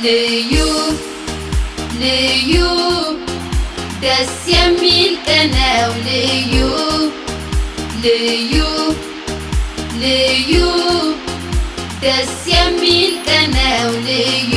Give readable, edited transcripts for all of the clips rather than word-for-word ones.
ልዩ ልዩ ደስ የሚል ቀን ነው ልዩ ልዩ ልዩ ደስ የሚል ቀን ነው ልዩ።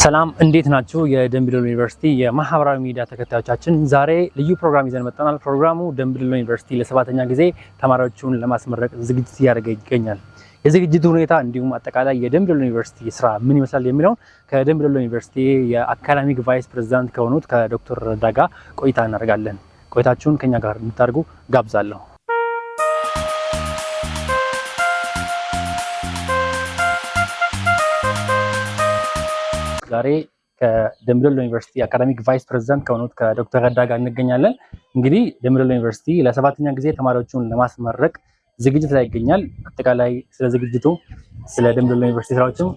ሰላም እንዴት ናችሁ? የደምቢ ዶሎ ዩኒቨርሲቲ የማህበራዊ ሚዲያ ተከታዮቻችን ዛሬ ልዩ ፕሮግራም ይዘን መጥተናል። ፕሮግራሙ ደምቢ ዶሎ ዩኒቨርሲቲ ለሰባተኛ ጊዜ ተማሪዎቹን ለማስመረቅ ዝግጅት እያደረገ ይገኛል። የዝግጅቱ ሁኔታ እንዲሁም አጠቃላይ የደምቢ ዶሎ ዩኒቨርሲቲ ስራ ምን ይመስላል የሚለውን ከደምቢ ዶሎ ዩኒቨርሲቲ የአካዳሚክ ቫይስ ፕሬዝዳንት ከሆኑት ከዶክተር ረዳ ጋር ቆይታ እናደርጋለን። ቆይታችሁን ከኛ ጋር እንድታደርጉ ጋብዛለሁ። ዛሬ ከደምቢ ዶሎ ዩኒቨርሲቲ አካዳሚክ ቫይስ ፕሬዝዳንት ከሆኑት ከዶክተር ረዳ ጋር እንገኛለን። እንግዲህ ደምቢ ዶሎ ዩኒቨርሲቲ ለሰባተኛ ጊዜ ተማሪዎቹን ለማስመረቅ ዝግጅት ላይ ይገኛል። አጠቃላይ ስለ ዝግጅቱ ስለ ደምቢ ዶሎ ዩኒቨርሲቲ ስራዎችም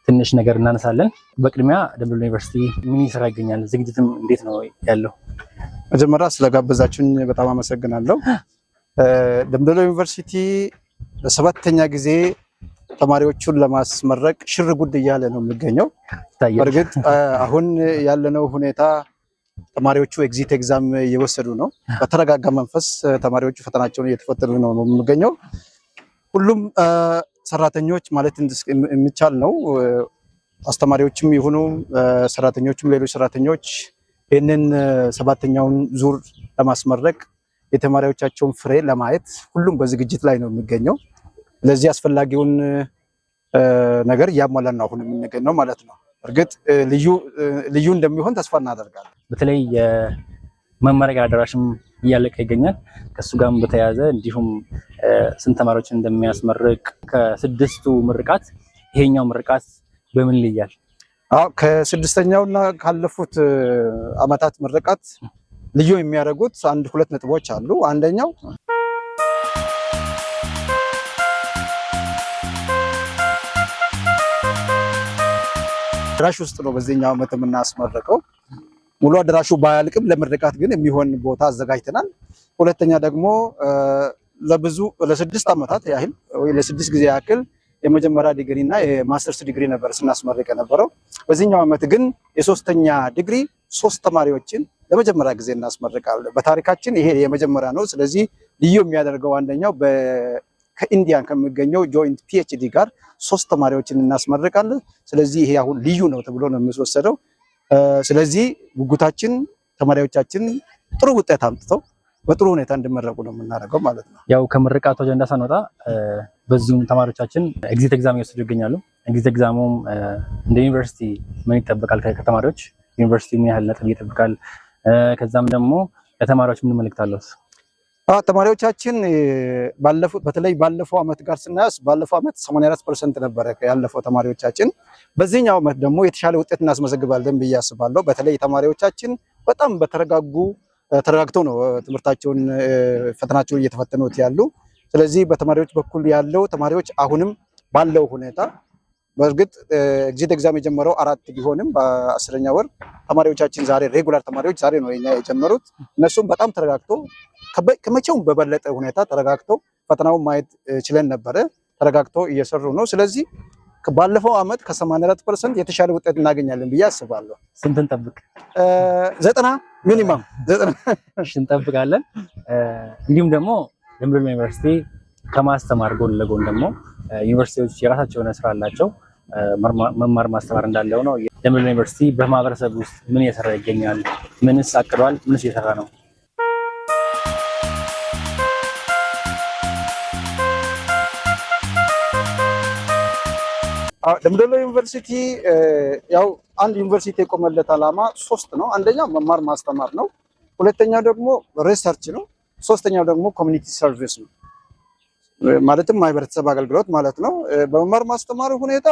ትንሽ ነገር እናነሳለን። በቅድሚያ ደምቢ ዶሎ ዩኒቨርሲቲ ምን ይሰራ ይገኛል? ዝግጅትም እንዴት ነው ያለው? መጀመሪያ ስለጋበዛችሁኝ በጣም አመሰግናለሁ። ደምቢ ዶሎ ዩኒቨርሲቲ ለሰባተኛ ጊዜ ተማሪዎቹን ለማስመረቅ ሽር ጉድ እያለ ነው የሚገኘው። በእርግጥ አሁን ያለነው ሁኔታ ተማሪዎቹ ኤግዚት ኤግዛም እየወሰዱ ነው። በተረጋጋ መንፈስ ተማሪዎቹ ፈተናቸውን እየተፈተኑ ነው የሚገኘው። ሁሉም ሰራተኞች ማለት የሚቻል ነው አስተማሪዎችም ይሁኑ ሰራተኞችም ሌሎች ሰራተኞች ይህንን ሰባተኛውን ዙር ለማስመረቅ የተማሪዎቻቸውን ፍሬ ለማየት ሁሉም በዝግጅት ላይ ነው የሚገኘው። ለዚህ አስፈላጊውን ነገር እያሟላን ነው አሁን የምንገኘው ማለት ነው። እርግጥ ልዩ እንደሚሆን ተስፋ እናደርጋለን። በተለይ የመመረቂያ አዳራሽም እያለቀ ይገኛል። ከሱ ጋርም በተያያዘ እንዲሁም ስንት ተማሪዎችን እንደሚያስመርቅ ከስድስቱ ምርቃት ይሄኛው ምርቃት በምን ይለያል? ከስድስተኛውና ካለፉት አመታት ምርቃት ልዩ የሚያደርጉት ሁለት ነጥቦች አሉ። አንደኛው አዳራሽ ውስጥ ነው በዚህኛው ዓመት የምናስመረቀው። ሙሉ አዳራሹ ባያልቅም ለምርቃት ግን የሚሆን ቦታ አዘጋጅተናል። ሁለተኛ ደግሞ ለስድስት ዓመታት ያህል ወይ ለስድስት ጊዜ ያክል የመጀመሪያ ዲግሪ እና የማስተርስ ዲግሪ ነበር ስናስመርቅ የነበረው። በዚህኛው ዓመት ግን የሶስተኛ ዲግሪ 3 ተማሪዎችን ለመጀመሪያ ጊዜ እናስመርቃለን። በታሪካችን ይሄ የመጀመሪያ ነው። ስለዚህ ልዩ የሚያደርገው አንደኛው ከኢንዲያን ከሚገኘው ጆይንት ፒኤችዲ ጋር 3 ተማሪዎችን እናስመርቃለን። ስለዚህ ይሄ አሁን ልዩ ነው ተብሎ ነው የሚወሰደው። ስለዚህ ጉጉታችን ተማሪዎቻችን ጥሩ ውጤት አምጥተው በጥሩ ሁኔታ እንዲመረቁ ነው የምናደርገው ማለት ነው። ያው ከምርቃቱ አጀንዳ ሳንወጣ በዚሁም ተማሪዎቻችን ኤግዚት ኤግዛም እየወሰዱ ይገኛሉ። ኤግዚት ኤግዛሙም እንደ ዩኒቨርሲቲ ምን ይጠበቃል? ከተማሪዎች ዩኒቨርሲቲ ምን ያህል ነጥብ ይጠብቃል? ከዛም ደግሞ ለተማሪዎች ምን መልእክት አለው? ተማሪዎቻችን በተለይ ባለፈው ዓመት ጋር ስናያስ ባለፈው ዓመት 84% ነበረ ያለፈው ተማሪዎቻችን። በዚህኛው ዓመት ደግሞ የተሻለ ውጤት እናስመዘግባለን ብዬ አስባለሁ። በተለይ ተማሪዎቻችን በጣም ተረጋግተው ነው ትምህርታቸውን ፈተናቸውን እየተፈተኑት ያሉ። ስለዚህ በተማሪዎች በኩል ያለው ተማሪዎች አሁንም ባለው ሁኔታ በእርግጥ ኤግዚት ኤግዛም የጀመረው 4 ቢሆንም በ10ኛ ወር ተማሪዎቻችን ዛሬ ሬጉላር ተማሪዎች ዛሬ ነው የጀመሩት። እነሱም በጣም ተረጋግተው ከመቼውም በበለጠ ሁኔታ ተረጋግተው ፈተናውን ማየት ችለን ነበረ። ተረጋግተው እየሰሩ ነው። ስለዚህ ባለፈው ዓመት ከ84% የተሻለ ውጤት እናገኛለን ብዬ አስባለሁ። ስንት እንጠብቅ? 90 ሚኒመም 90 እንጠብቃለን። እንዲሁም ደግሞ ደምቢ ዶሎ ዩኒቨርሲቲ ከማስተማር ጎን ለጎን ደግሞ ዩኒቨርሲቲዎች የራሳቸው የሆነ ስራ አላቸው። መማር ማስተማር እንዳለው ነው። ደምቢ ዶሎ ዩኒቨርሲቲ በማህበረሰብ ውስጥ ምን እየሰራ ይገኛል? ምንስ አቅዷል? ምንስ እየሰራ ነው? ደምቢ ዶሎ ዩኒቨርሲቲ ያው አንድ ዩኒቨርሲቲ የቆመለት ዓላማ 3 ነው። አንደኛው መማር ማስተማር ነው። ሁለተኛው ደግሞ ሪሰርች ነው። ሶስተኛው ደግሞ ኮሚኒቲ ሰርቪስ ነው። ማለትም ማህበረሰብ አገልግሎት ማለት ነው። በመማር ማስተማሩ ሁኔታ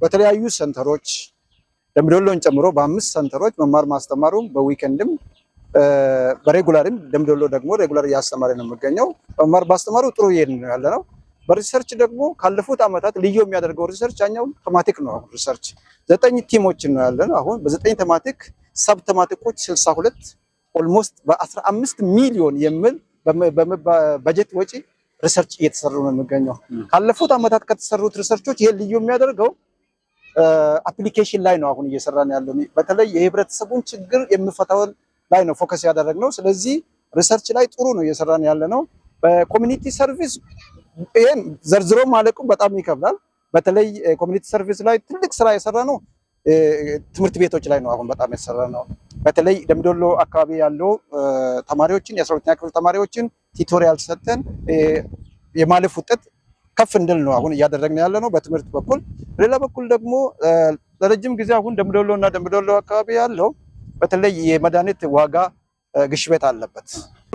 በተለያዩ ሰንተሮች ደምቢ ዶሎን ጨምሮ በ5 ሰንተሮች መማር ማስተማሩም በዊኬንድም በሬጉላርም ደምቢ ዶሎ ደግሞ ሬጉላር እያስተማረ ነው የሚገኘው። በመማር ማስተማሩ ጥሩ እየሄድን ነው ያለነው። በሪሰርች ደግሞ ካለፉት ዓመታት ልዩ የሚያደርገው ሪሰርች ያኛው ተማቲክ ነው። አሁን ሪሰርች 9 ቲሞችን ነው ያለነው። አሁን በ9 ተማቲክ ሰብ ተማቲኮች 62 ኦልሞስት በ15 ሚሊዮን የሚል በጀት ወጪ ሪሰርች እየተሰሩ ነው የሚገኘው። ካለፉት ዓመታት ከተሰሩት ሪሰርቾች ይሄ ልዩ የሚያደርገው አፕሊኬሽን ላይ ነው አሁን እየሰራን ያለው። በተለይ የህብረተሰቡን ችግር የሚፈታውን ላይ ነው ፎከስ ያደረግነው። ስለዚህ ሪሰርች ላይ ጥሩ ነው እየሰራን ያለ ነው። በኮሚኒቲ ሰርቪስ ይሄን ዘርዝሮ ማለቁ በጣም ይከብዳል። በተለይ ኮሚኒቲ ሰርቪስ ላይ ትልቅ ስራ የሰራ ነው ትምህርት ቤቶች ላይ ነው አሁን በጣም የሰራ ነው። በተለይ ደምቢዶሎ አካባቢ ያለው ተማሪዎችን የ12ኛ ክፍል ተማሪዎችን ቲቶሪያል ሰጠን የማለፍ ውጤት ከፍ እንድል ነው አሁን እያደረግን ያለ ነው በትምህርት በኩል። ሌላ በኩል ደግሞ ለረጅም ጊዜ አሁን ደምቢዶሎ እና ደምቢዶሎ አካባቢ ያለው በተለይ የመድኃኒት ዋጋ ግሽበት አለበት።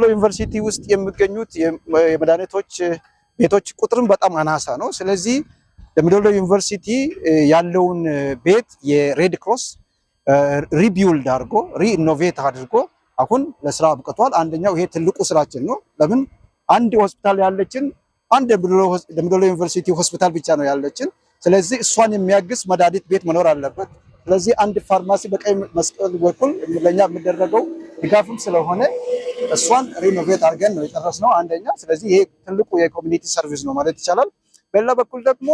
ዩኒቨርሲቲ ውስጥ የሚገኙት የመድኃኒቶች ቤቶች ቁጥርም በጣም አናሳ ነው። ስለዚህ ደምቢዶሎ ዩኒቨርሲቲ ያለውን ቤት የሬድ ክሮስ ሪቢውልድ አድርጎ ሪኢኖቬት አድርጎ አሁን ለስራ አብቅቷል። አንደኛው ይሄ ትልቁ ስራችን ነው። ለምን አንድ ሆስፒታል ያለችን አንድ ደምቢዶሎ ዩኒቨርሲቲ ሆስፒታል ብቻ ነው ያለችን። ስለዚህ እሷን የሚያግዝ መድኃኒት ቤት መኖር አለበት። ስለዚህ አንድ ፋርማሲ በቀይ መስቀል በኩል ለኛ የሚደረገው ድጋፍም ስለሆነ እሷን ሪኖቬት አድርገን ነው የጨረስነው አንደኛ። ስለዚህ ይሄ ትልቁ የኮሚኒቲ ሰርቪስ ነው ማለት ይቻላል። በሌላ በኩል ደግሞ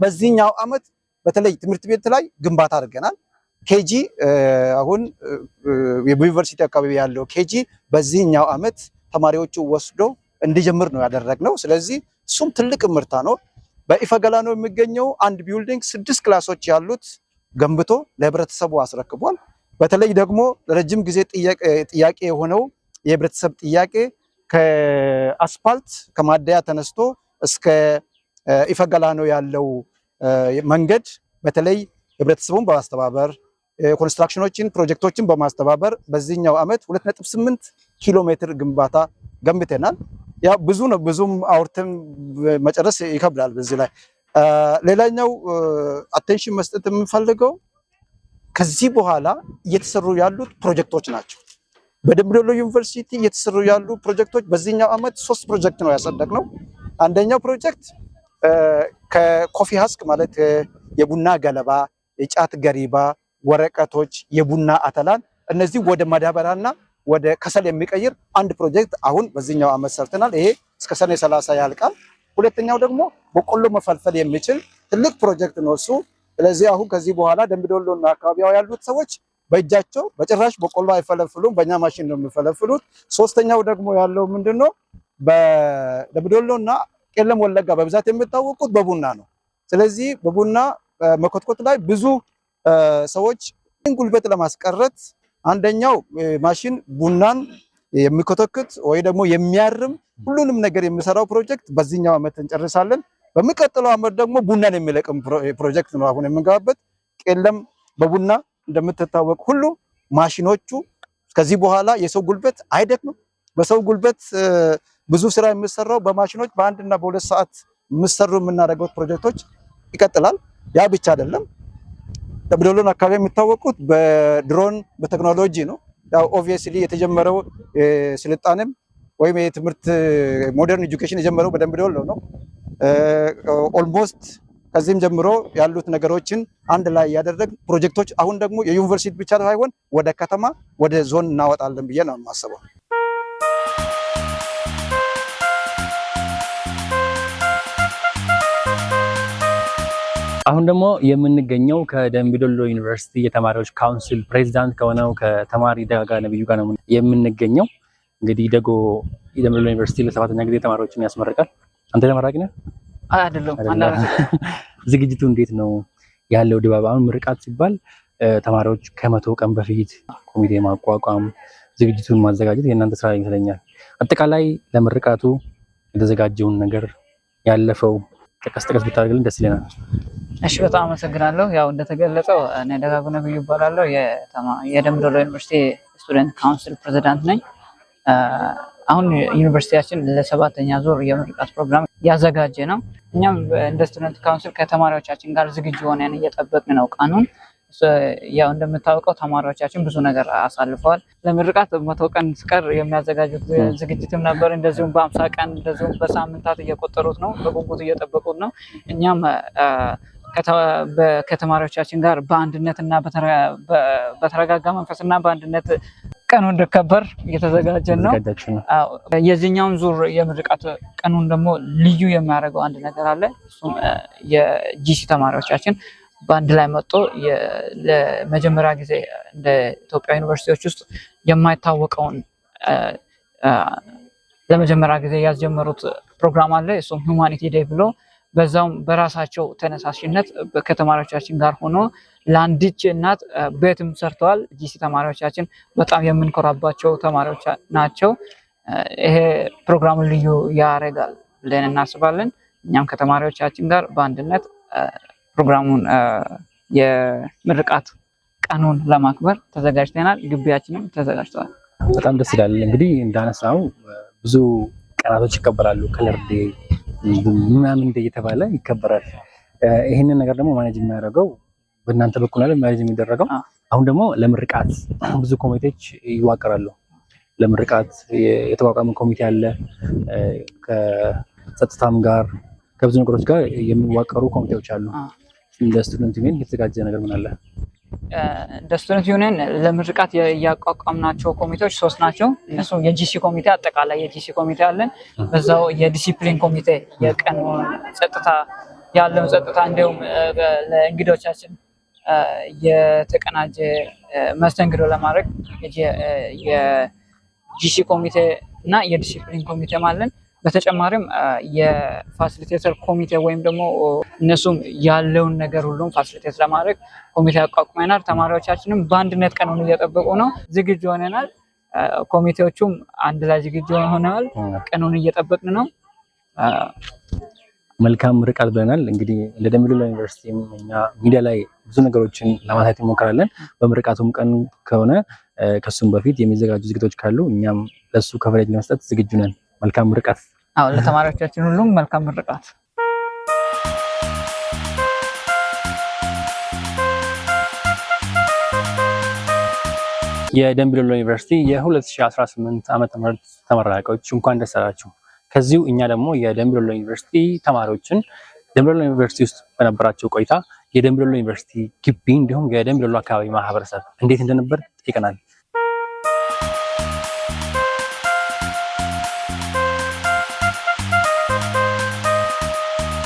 በዚህኛው አመት በተለይ ትምህርት ቤት ላይ ግንባታ አድርገናል። ኬጂ አሁን የዩኒቨርሲቲ አካባቢ ያለው ኬጂ በዚህኛው አመት ተማሪዎቹ ወስዶ እንዲጀምር ነው ያደረግነው። ስለዚህ እሱም ትልቅ ምርታ ነው። በኢፈገላኖ የሚገኘው አንድ ቢልዲንግ 6 ክላሶች ያሉት ገንብቶ ለህብረተሰቡ አስረክቧል። በተለይ ደግሞ ረጅም ጊዜ ጥያቄ የሆነው የህብረተሰብ ጥያቄ ከአስፓልት ከማደያ ተነስቶ እስከ ኢፈገላኖ ያለው መንገድ በተለይ ህብረተሰቡን በማስተባበር ኮንስትራክሽኖችን ፕሮጀክቶችን በማስተባበር በዚህኛው አመት 2.8 ኪሎ ሜትር ግንባታ ገንብተናል። ያ ብዙ ነው፣ ብዙም አውርተን መጨረስ ይከብዳል በዚህ ላይ። ሌላኛው አቴንሽን መስጠት የምንፈልገው ከዚህ በኋላ እየተሰሩ ያሉት ፕሮጀክቶች ናቸው። በደምቢዶሎ ዩኒቨርሲቲ እየተሰሩ ያሉ ፕሮጀክቶች በዚህኛው አመት 3 ፕሮጀክት ነው ያጸደቅነው። አንደኛው ፕሮጀክት ከኮፊ ሀስክ ማለት የቡና ገለባ፣ የጫት ገሪባ፣ ወረቀቶች፣ የቡና አተላን እነዚህ ወደ ማዳበሪያና ወደ ከሰል የሚቀይር አንድ ፕሮጀክት አሁን በዚህኛው አመት ሰርተናል። ይሄ እስከ ሰኔ 30 ያልቃል። ሁለተኛው ደግሞ በቆሎ መፈልፈል የሚችል ትልቅ ፕሮጀክት ነው እሱ። ስለዚህ አሁን ከዚህ በኋላ ደምቢዶሎና አካባቢው ያሉት ሰዎች በእጃቸው በጭራሽ በቆሎ አይፈለፍሉም፣ በእኛ ማሽን ነው የሚፈለፍሉት። ሶስተኛው ደግሞ ያለው ምንድነው በደምቢዶሎና ቄለም ወለጋ በብዛት የሚታወቁት በቡና ነው። ስለዚህ በቡና መኮትኮት ላይ ብዙ ሰዎች ጉልበት ለማስቀረት አንደኛው ማሽን ቡናን የሚኮተክት ወይ ደግሞ የሚያርም ሁሉንም ነገር የሚሰራው ፕሮጀክት በዚህኛው አመት እንጨርሳለን። በሚቀጥለው አመት ደግሞ ቡናን የሚለቅም ፕሮጀክት ነው አሁን የምንገባበት። ቄለም በቡና እንደምትታወቅ ሁሉ ማሽኖቹ ከዚህ በኋላ የሰው ጉልበት አይደክምም። በሰው ጉልበት ብዙ ስራ የሚሰራው በማሽኖች በ1 እና በ2 ሰዓት የምናደርገው ፕሮጀክቶች ይቀጥላል። ያ ብቻ አይደለም። ደምቢዶሎን አካባቢ የሚታወቁት በድሮን በቴክኖሎጂ ነው። ያው ኦብቪየስሊ የተጀመረው ስልጣኔም ወይም የትምህርት ሞደርን ኤጁኬሽን የጀመረው በደምቢዶሎ ነው። ኦልሞስት ከዚህም ጀምሮ ያሉት ነገሮችን አንድ ላይ ያደረግ ፕሮጀክቶች አሁን ደግሞ የዩኒቨርሲቲ ብቻ ሳይሆን ወደ ከተማ ወደ ዞን እናወጣለን ብዬ ነው የማስበው። አሁን ደግሞ የምንገኘው ከደምቢዶሎ ዩኒቨርሲቲ የተማሪዎች ካውንስል ፕሬዚዳንት ከሆነው ከተማሪ ደጋ ነብዩ ጋር ነው የምንገኘው። እንግዲህ ደጎ የደምቢዶሎ ዩኒቨርሲቲ ለ7ኛ ጊዜ ተማሪዎችን ያስመርቃል። አንተ ተመራቂ ነህ? አይደለም። ዝግጅቱ እንዴት ነው ያለው ድባብ? አሁን ምርቃት ሲባል ተማሪዎች ከ100 ቀን በፊት ኮሚቴ ማቋቋም፣ ዝግጅቱን ማዘጋጀት የእናንተ ስራ ይመስለኛል። አጠቃላይ ለምርቃቱ የተዘጋጀውን ነገር ያለፈው ጠቀስ ብታደርግልን ደስ ይለናል። እሺ፣ በጣም አመሰግናለሁ። ያው እንደተገለጸው እኔ ደጋጉ ነብዩ እባላለሁ። የደምቢዶሎ ዩኒቨርሲቲ ስቱደንት ካውንስል ፕሬዚዳንት ነኝ። አሁን ዩኒቨርሲቲያችን ለ7ኛ ዙር የምርቃት ፕሮግራም ያዘጋጀ ነው። እኛም እንደ ስቱደንት ካውንስል ከተማሪዎቻችን ጋር ዝግጁ ሆነን እየጠበቅን ነው ቀኑን። ያው እንደምታውቀው ተማሪዎቻችን ብዙ ነገር አሳልፈዋል። ለምርቃት 100 ቀን ሲቀር የሚያዘጋጁት ዝግጅትም ነበር። እንደዚሁም በ50 ቀን እንደዚሁም በሳምንታት እየቆጠሩት ነው፣ በጉጉት እየጠበቁት ነው። እኛም ከተማሪዎቻችን ጋር በአንድነትና በተረጋጋ መንፈስና በአንድነት ቀኑ እንዲከበር እየተዘጋጀን ነው። የዚህኛውን ዙር የምርቃት ቀኑን ደግሞ ልዩ የሚያደርገው አንድ ነገር አለ። እሱም የጂሲ ተማሪዎቻችን በአንድ ላይ መጥቶ ለመጀመሪያ ጊዜ እንደ ኢትዮጵያ ዩኒቨርሲቲዎች ውስጥ የማይታወቀውን ለመጀመሪያ ጊዜ ያስጀመሩት ፕሮግራም አለ። እሱም ሁማኒቲ ዴይ ብሎ በዛውም በራሳቸው ተነሳሽነት ከተማሪዎቻችን ጋር ሆኖ ለአንዲት እናት ቤትም ሰርተዋል። ጂሲ ተማሪዎቻችን በጣም የምንኮራባቸው ተማሪዎች ናቸው። ይሄ ፕሮግራሙን ልዩ ያደርጋል ብለን እናስባለን። እኛም ከተማሪዎቻችን ጋር በአንድነት ፕሮግራሙን የምርቃት ቀኑን ለማክበር ተዘጋጅተናል። ግቢያችንም ተዘጋጅተዋል። በጣም ደስ ይላል። እንግዲህ እንዳነሳው ብዙ ቀናቶች ይከበራሉ። ከለር ዴይ ምናምን ዴይ እየተባለ ይከበራል። ይህንን ነገር ደግሞ ማኔጅ የሚያደርገው በእናንተ በኩል አይደል? ማኔጅ የሚደረገው አሁን ደግሞ ለምርቃት ብዙ ኮሚቴዎች ይዋቀራሉ። ለምርቃት የተቋቋመ ኮሚቴ አለ። ከጸጥታም ጋር ከብዙ ነገሮች ጋር የሚዋቀሩ ኮሚቴዎች አሉ። እንደ ስቱደንት ዩኒየን የተዘጋጀ ነገር ምን አለ? እንደ ስቱደንት ዩኒየን ለምርቃት ያቋቋምናቸው ኮሚቴዎች 3 ናቸው። እነሱ የጂሲ ኮሚቴ አጠቃላይ የጂሲ ኮሚቴ አለን። በዛው የዲሲፕሊን ኮሚቴ የቀን ጸጥታ ያለውን ጸጥታ እንዲሁም ለእንግዶቻችን የተቀናጀ መስተንግዶ ለማድረግ የጂሲ ኮሚቴ እና የዲሲፕሊን ኮሚቴ አለን። በተጨማሪም የፋሲሊቴተር ኮሚቴ ወይም ደግሞ እነሱም ያለውን ነገር ሁሉም ፋሲሊቴት ለማድረግ ኮሚቴ አቋቁመናል። ተማሪዎቻችንም በአንድነት ቀኑን እየጠበቁ ነው። ዝግጁ ሆነናል። ኮሚቴዎቹም አንድ ላይ ዝግጁ ሆነዋል። ቀኑን እየጠበቅን ነው። መልካም ምርቃት ብለናል። እንግዲህ እንደ ደምቢ ዶሎ ዩኒቨርሲቲ እኛ ሚዲያ ላይ ብዙ ነገሮችን ለማሳየት እንሞክራለን። በምርቃቱም ቀን ከሆነ ከሱም በፊት የሚዘጋጁ ዝግጅቶች ካሉ እኛም ለሱ ከቨሬጅ ለመስጠት ዝግጁ ነን። መልካም ምርቃት። አዎ ለተማሪዎቻችን ሁሉም መልካም ምርቃት። የደምቢ ዶሎ ዩኒቨርሲቲ የ2018 ዓመተ ምህረት ተመራቂዎች እንኳን ደስ አላችሁ። ከዚሁ እኛ ደግሞ የደምቢ ዶሎ ዩኒቨርሲቲ ተማሪዎችን ደምቢ ዶሎ ዩኒቨርሲቲ ውስጥ በነበራቸው ቆይታ የደምቢ ዶሎ ዩኒቨርሲቲ ግቢ እንዲሁም የደምቢ ዶሎ አካባቢ ማህበረሰብ እንዴት እንደነበር ጠይቀናል።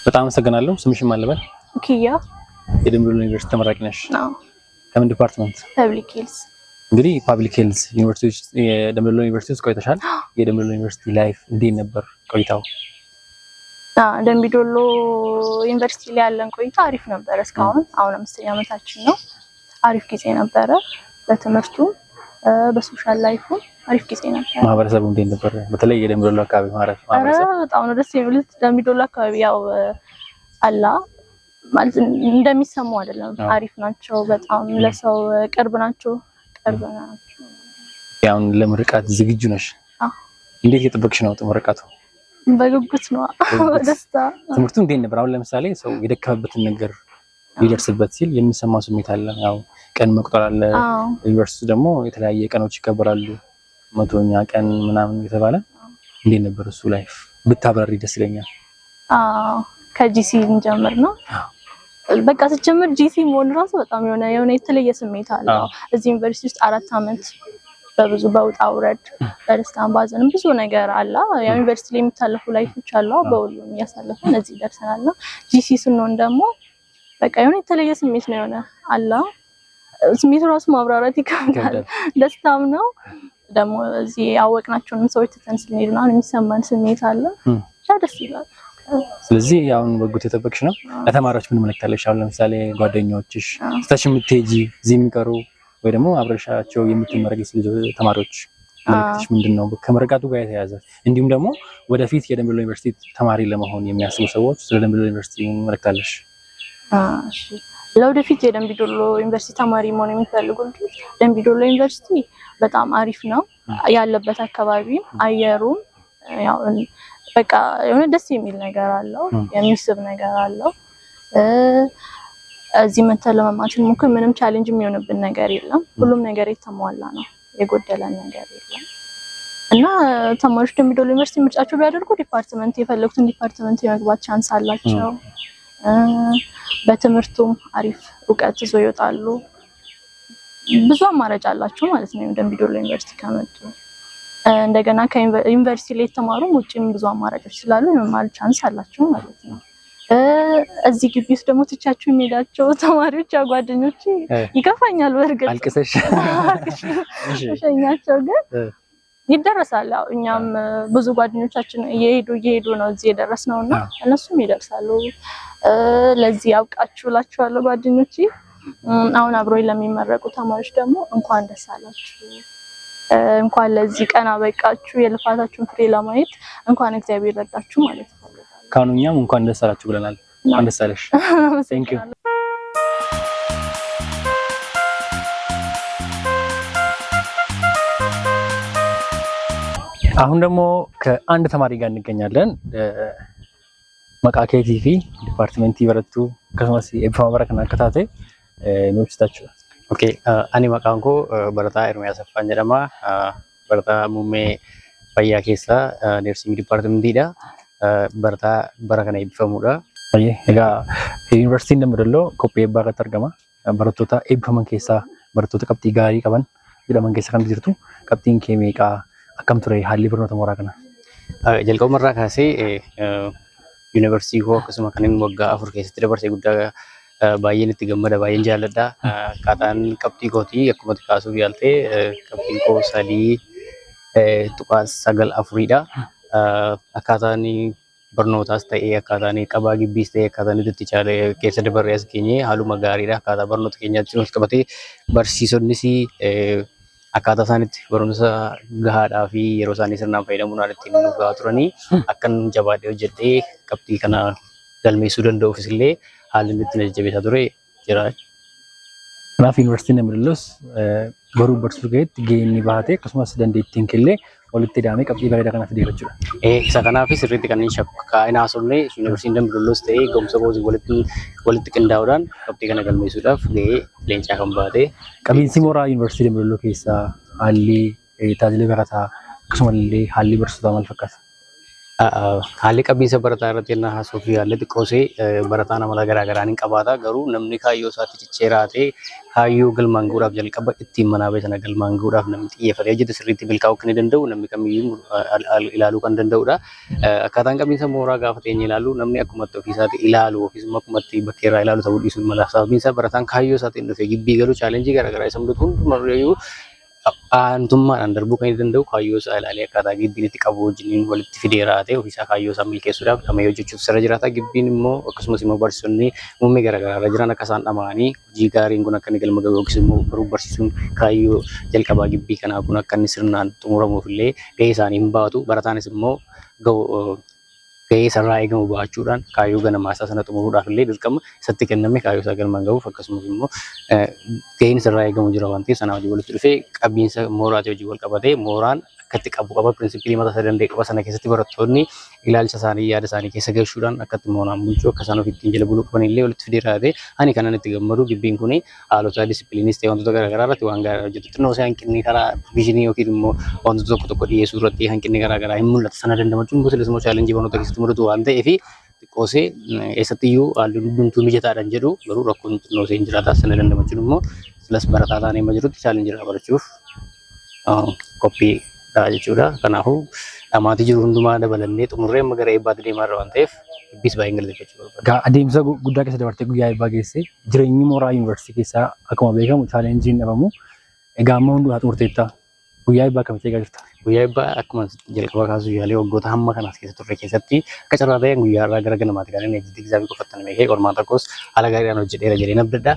በጣም አመሰግናለሁ። ስምሽን ማን ልበል? ኪያ። የደምቢ ዶሎ ዩኒቨርሲቲ ተመራቂ ነሽ? አዎ። ከምን ዲፓርትመንት? ፐብሊክ ሄልዝ። እንግዲህ ፐብሊክ ሄልዝ ዩኒቨርሲቲ ውስጥ የደምቢ ዶሎ ዩኒቨርሲቲ ውስጥ ቆይተሻል። የደምቢ ዶሎ ዩኒቨርሲቲ ላይፍ እንዴት ነበር ቆይታው? ደምቢ ዶሎ ዩኒቨርሲቲ ላይ ያለን ቆይታ አሪፍ ነበር። እስካሁን አሁን 5ኛ ዓመታችን ነው። አሪፍ ጊዜ ነበረ። በትምህርቱ በሶሻል ላይፉ አሪፍ ጊዜ ነበር። ማህበረሰቡ እንዴት ነበር? በተለይ የደምቢ ዶሎ አካባቢ ማህበረሰብ በጣም ነው ደስ የሚሉት። ደምቢ ዶሎ አካባቢ ያው አላ ማለት እንደሚሰማው አይደለም። አሪፍ ናቸው። በጣም ለሰው ቅርብ ናቸው። ያው ለምርቃት ዝግጁ ነሽ? እንዴት እየጠበቅሽ ነው ምርቃቱ? በጉጉት ነው። ደስታ። ትምህርቱ እንዴት ነበር? አሁን ለምሳሌ ሰው የደከመበትን ነገር ሊደርስበት ሲል የሚሰማው ስሜት አለ። ያው ቀን መቁጠር አለ። ዩኒቨርሲቲ ደግሞ የተለያየ ቀኖች ይከበራሉ። 100ኛ ቀን ምናምን የተባለ እንዴት ነበር እሱ ላይፍ ብታብራሪ ደስ ይለኛል። ከጂሲ እንጀምር ነው። በቃ ስትጀምር ጂሲ መሆን ራሱ በጣም የሆነ የተለየ ስሜት አለው። እዚህ ዩኒቨርሲቲ ውስጥ 4 ዓመት በብዙ በውጣ ውረድ በደስታም ባዘንም ብዙ ነገር አለ። ያው ዩኒቨርሲቲ ላይ የሚታለፉ ላይፎች አሉ። በሁሉም እያሳለፈን እዚህ ደርሰናልና ጂሲ ስንሆን ደግሞ በቃ የሆነ የተለየ ስሜት ነው የሆነ አለ። ስሜቱ ራሱ ማብራራት ይከብዳል። ደስታም ነው ደግሞ እዚህ ያወቅናቸውን ሰዎች ትተን ስንሄድ ነው የሚሰማን ስሜት አለ። ደስ ይላል። ስለዚህ አሁን በጉት የተጠበቅሽ ነው። ለተማሪዎች ምን መልእክት አለሽ? አሁን ለምሳሌ ጓደኞችሽ ትተሽ የምትሄጂ እዚህ የሚቀሩ ወይ ደግሞ አብረሻቸው የምትመረቂ ተማሪዎች መልእክትሽ ምንድነው? ከምርቃቱ ጋር የተያያዘ እንዲሁም ደግሞ ወደፊት የደምቢ ዶሎ ዩኒቨርሲቲ ተማሪ ለመሆን የሚያስቡ ሰዎች ስለ ደምቢ ዶሎ ዩኒቨርሲቲ ምን መልእክት አለሽ? እሺ ለወደፊት የደምቢ ዶሎ ዩኒቨርሲቲ ተማሪ መሆን የሚፈልጉ ልጆች ደምቢ ዶሎ ዩኒቨርሲቲ በጣም አሪፍ ነው። ያለበት አካባቢ አየሩም ያው በቃ የሆነ ደስ የሚል ነገር አለው። የሚስብ ነገር አለው። እዚህ መተን ለመማችን ሙክር ምንም ቻሌንጅ የሚሆንብን ነገር የለም። ሁሉም ነገር የተሟላ ነው። የጎደለን ነገር የለም እና ተማሪዎች ደምቢ ዶሎ ዩኒቨርሲቲ ምርጫቸው ቢያደርጉ ዲፓርትመንት የፈለጉትን ዲፓርትመንት የመግባት ቻንስ አላቸው። በትምህርቱም አሪፍ እውቀት ይዘው ይወጣሉ። ብዙ አማራጭ አላቸው ማለት ነው። ደምቢ ዶሎ ዩኒቨርሲቲ ከመጡ እንደገና ከዩኒቨርሲቲ ላይ የተማሩ ውጪም ብዙ አማራጮች ስላሉ የመማር ቻንስ አላቸው ማለት ነው። እዚህ ግቢ ውስጥ ደግሞ ትቻችሁ የሚሄዳቸው ተማሪዎች ጓደኞቼ ይከፋኛል። በእርግጥ አልቅሰሽ ሸኛቸው ግን ይደረሳል። ያው እኛም ብዙ ጓደኞቻችን እየሄዱ ነው እዚህ የደረስነውና እነሱም ይደርሳሉ። ለዚህ ያብቃችሁ እላችኋለሁ ጓደኞቼ። አሁን አብሮኝ ለሚመረቁ ተማሪዎች ደግሞ እንኳን ደስ አላችሁ፣ እንኳን ለዚህ ቀን አበቃችሁ። የልፋታችሁን ፍሬ ለማየት እንኳን እግዚአብሔር ረዳችሁ ማለት ነው። ካኑኛም እንኳን ደስ አላችሁ ብለናል። እንኳን ደስ አለሽ። ቴንክ ዩ። አሁን ደግሞ ከአንድ ተማሪ ጋር እንገኛለን። መቃኬ ቲቪ ዲፓርትመንት ይበረቱ ከሰማሲ ኤብፋማ በረከና ከታቴ ኖችታችሁ ኦኬ አኒ መቃንኮ በረታ ኤርሚያስ አፋን ጀደማ በረታ ሙሜ ፈያ ኬሳ ነርሲንግ ዲፓርትመንት ዲዳ በረታ በረከና ኤብፋሙዳ አየ እጋ ዩኒቨርሲቲ እንደምደሎ ኮፒ ኤባ ከተርገማ በረቶታ ኤብፋማን ኬሳ በረቶታ ቀብጢ ጋሪ ቀበን ጀደማን ኬሳ kan jirtu qabxiin kee meeqa akkam ture haalli barnoota mooraa kana? Jalqabumarraa kaasee yuunivarsiitii koo akkasuma kan inni waggaa 4 keessatti dabarsee guddaa baay'een itti gammada, baay'een jaalladha. Akkaataan qabxii kootii akkuma kaasuuf yaaltee qabxiin koo 3.94dha. Akkaataan barnootaas ta'ee akkaataan qabaa gibbiis ta'ee akkaataan itti caalee keessa dabarree as keenyee haaluma gaariidha. Akkaataa barnoota keenyaatti wal qabatee barsiisonnis akkaataa isaaniitti barumsa gahaadhaa fi yeroo isaanii sirnaan fayyadamuudhaan ittiin nu gahaa turanii akkan jabaadhee hojjedhee qabxii kana galmeessuu danda'uufis illee haalli itti na jajjabeessaa ture jira. Kanaaf yuunivarsiitiin Dambidolloo baruu barsiisuu keessatti gahee inni bahate akkasumas dandeettiin killee walitti hidhamee qabxii bareedaa kana fidee jechuudha. Isa kanaafis sirriitti kan inni kaa'ina haasofne yuunivarsiitiin Dambidolloo ta'ee gahumsa kootii walitti qindaa'uudhaan qabxii kana galmeessuudhaaf gahee leencaa kan baate. Qabiinsi mooraa yuunivarsiitii Dambidolloo keessaa haalli tajaajila barataa akkasumallee haalli barsiisotaa maal fakkaata? Haalli qabiinsa barataa irratti yennaa haasofuu fi haalli xiqqoosee barataan amala garaagaraa ni qabaata. Garuu namni kaayyoo isaatti cicceeraa ta'e kaayyoo galmaan gahuudhaaf jalqaba ittiin manaa ba'e sana galmaan gahuudhaaf namni xiyyeeffatee hojjete sirriitti milkaa'uu kan danda'u namni kamiyyuu ilaaluu kan danda'udha. Akkaataan qabiinsa mooraa gaafa teenye ilaalu namni akkumatti ofiisaatti ilaalu ofiisuma akkumatti bakkeerraa ilaalu ta'uu dhiisuun mala. Sababiin isaa barataan kaayyoo isaatiin dhufee gibbii galuu chaalenjii garaagaraa isa mudatu hundumarrayyuu aantummaadhaan darbuu kan danda'u kaayyoo isaa ilaalee akkaataa gibbiin itti qabu wajjin walitti fidee raatee ofiisaa kaayyoo isaa milkeessuudhaaf dhamee hojjechuutu sirra jiraata. Gibbiin immoo akkasumas immoo barsiisonni muummee garaagaraa irra jiran akka isaan dhama'anii hojii gaariin kun akka inni galma gahu yookiis immoo baruu barsiisuun kaayyoo jalqabaa gibbii kanaa kun akka inni sirnaan xumuramuuf illee gahee isaanii hin baatu. Barataanis immoo gahee sarraa eegamu ba'achuudhaan kaayyoo ganamaa isaa sana xumuruudhaaf illee dirqama isatti kenname kaayyoo isaa galmaan gahuuf akkasumas immoo gaheen sarraa eegamu jira waan ta'eef sana hojii walitti dhufee qabiinsa mooraatii hojii wal qabatee mooraan akkatti qabu qaba pirinsipilii mataa isaa danda'e qaba sana keessatti barattoonni ilaalcha isaanii yaada isaanii keessa galchuudhaan akkatti mooraan bulchuu akka isaan ofiittiin jala buluu qaban illee walitti fidee raatee ani kanan itti gammadu gibbiin kun haalota disipiliinis ta'e wantoota garaagaraa irratti waan gaarii hojjetu xinnoo isaa hanqinni karaa viizinii yookiin immoo wantoota tokko tokko dhiyeessuu irratti hanqinni garaagaraa hin mul'ata sana dandamachuun gosa lesmoo chaalenjii barnoota keessatti mudatu waan ta'eef xiqqoosee eessattiyyuu haalli hundumtuu mijataadhaan jedhu garuu rakkoon xinnoosee hin jiraata sana dandamachuun immoo silas barataa taanee amma jirutti chaalenjiidha barachuuf qophiidha jechuudha. Kanaafuu dhamaatii jiru hundumaa dabalannee xumurree amma gara eebbaatti deemaa irra waan ta'eef eebbis baay'een galateeffachuu barbaada. Adeemsa guddaa keessa dabartee guyyaa eebbaa geessee jireenyi mooraa yuunivarsiitii keessaa akkuma beekamu chaalenjiin dhabamu egaa amma hundumaa xumurteetta. Guyyaa eebbaa akkamitti eegaa jirta? Guyyaa eebbaa akkuma jalqaba kaasuu yaalee waggoota hamma kanaas keessa turre keessatti akka carraa ta'e guyyaa irraa gara ganamaatti kan inni eegsitii egzaabii qofattan beekee qormaata tokkos haala gaariidhaan hojjedheera jedhee nabdadha.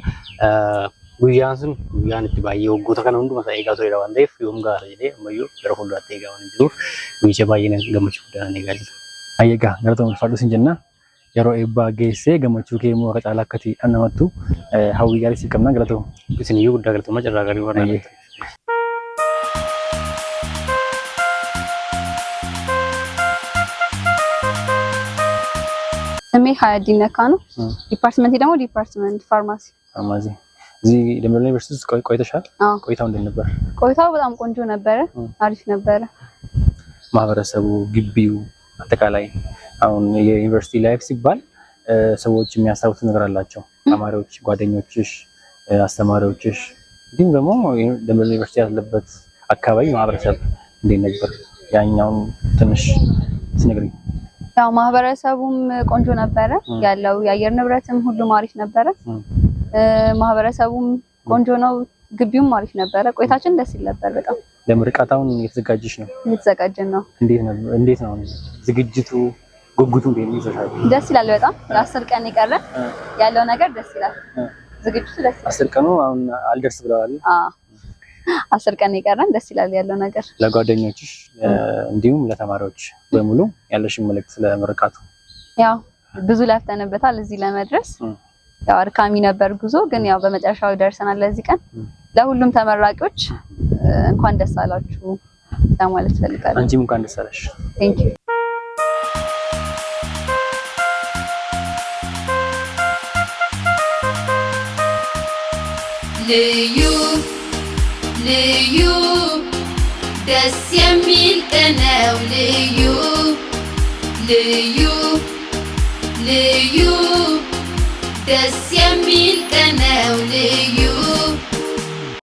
Guyyaan sun guyyaan itti baay'ee waggoota kana hunduma isaa eegaa turedha waan ta'eef yoom gaara jedhee ammayyuu gara fuulduraatti eegaa waan jiruuf guyyicha baay'ee gammachuu guddaan eegaa jira. Ayyeegaa galatoomuu ulfaadhu sin jenna. Yeroo eebbaa geessee gammachuu kee immoo akka caalaa akkati dhannamattu hawwii gaarii siif qabnaa galatoomu. Isiniyyuu guddaa galatooma carraa gaarii waan ስሜ ሀያዲን ነካ ነው። ዲፓርትመንት ደግሞ ዲፓርትመንት ፋርማሲ። ፋርማሲ እዚህ ደምቢዶሎ ዩኒቨርሲቲ ውስጥ ቆይተሻል? ቆይታው እንዴት ነበር? ቆይታው በጣም ቆንጆ ነበረ፣ አሪፍ ነበረ። ማህበረሰቡ፣ ግቢው፣ አጠቃላይ አሁን የዩኒቨርሲቲ ላይፍ ሲባል ሰዎች የሚያስታውሱት ነገር አላቸው። ተማሪዎች፣ ጓደኞችሽ፣ አስተማሪዎችሽ እንዲሁም ደግሞ ደምቢዶሎ ዩኒቨርሲቲ ያለበት አካባቢ ማህበረሰብ እንዴት ነበር? ያኛውን ትንሽ ስነግሪኝ። ያው ማህበረሰቡም ቆንጆ ነበረ ያለው የአየር ንብረትም ሁሉም አሪፍ ነበረ። ማህበረሰቡም ቆንጆ ነው። ግቢውም አሪፍ ነበረ። ቆይታችን ደስ ይል ነበር በጣም። ለምርቃታውን እየተዘጋጀሽ ነው? እየተዘጋጀን ነው። እንዴት ነው ዝግጅቱ? ጉጉቱ እንዴት ነው ይዘሻል? ደስ ይላል በጣም። ለ10 ቀን የቀረ ያለው ነገር ደስ ይላል። ዝግጅቱ ደስ ይላል። 10 ቀኑ አሁን አልደርስ ብለዋል። 10 ቀን የቀረን ደስ ይላል ያለው ነገር። ለጓደኞችሽ እንዲሁም ለተማሪዎች በሙሉ ያለሽን መልእክት ስለምርቃቱ? ያው ብዙ ለፍተንበታል እዚህ ለመድረስ። ያው አድካሚ ነበር ጉዞ፣ ግን ያው በመጨረሻው ደርሰናል ለዚህ ቀን። ለሁሉም ተመራቂዎች እንኳን ደስ አላችሁ ለማለት ፈልጋለሁ። አንቺም እንኳን ደስ አለሽ። ቴንክ ዩ። ልዩ ልዩ ደስ የሚል ቀን ነው። ልዩ ልዩ ልዩ ደስ የሚል ቀን